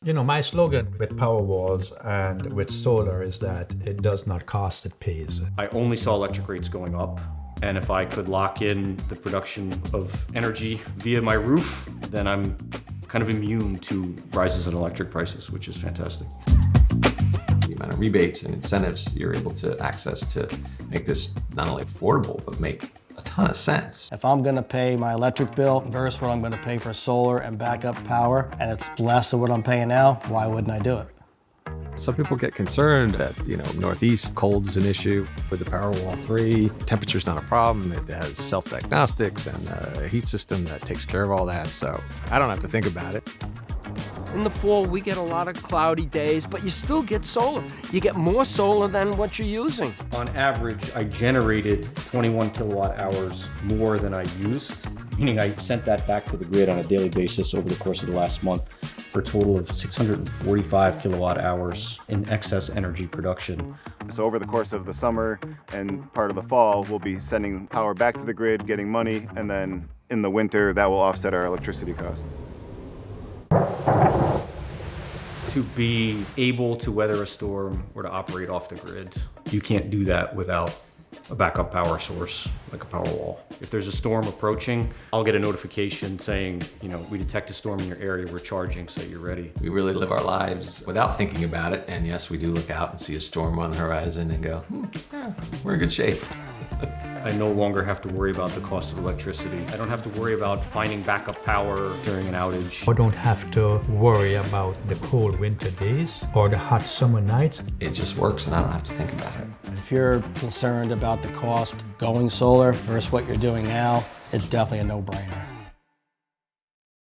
You know, my slogan with Powerwalls and with solar is that it does not cost, it pays. I only saw electric rates going up. And if I could lock in the production of energy via my roof, then I'm kind of immune to rises in electric prices, which is fantastic. The amount of rebates and incentives you're able to access to make this not only affordable, but make a ton of sense. If I'm gonna pay my electric bill versus what I'm gonna pay for solar and backup power, and it's less than what I'm paying now, why wouldn't I do it? Some people get concerned that, Northeast cold is an issue. With the Powerwall 3, temperature's not a problem. It has self-diagnostics and a heat system that takes care of all that, so I don't have to think about it. In the fall, we get a lot of cloudy days, but you still get solar. You get more solar than what you're using. On average, I generated 21 kilowatt hours more than I used, meaning I sent that back to the grid on a daily basis over the course of the last month for a total of 645 kilowatt hours in excess energy production. So over the course of the summer and part of the fall, we'll be sending power back to the grid, getting money, and then in the winter, that will offset our electricity cost. To be able to weather a storm or to operate off the grid, you can't do that without a backup power source like a Powerwall. If there's a storm approaching, I'll get a notification saying, we detect a storm in your area, we're charging, so you're ready. We really live our lives without thinking about it, and yes, we do look out and see a storm on the horizon and go, yeah, we're in good shape. I no longer have to worry about the cost of electricity. I don't have to worry about finding backup power during an outage. I don't have to worry about the cold winter days or the hot summer nights. It just works and I don't have to think about it. If you're concerned about the cost going solar versus what you're doing now, it's definitely a no-brainer.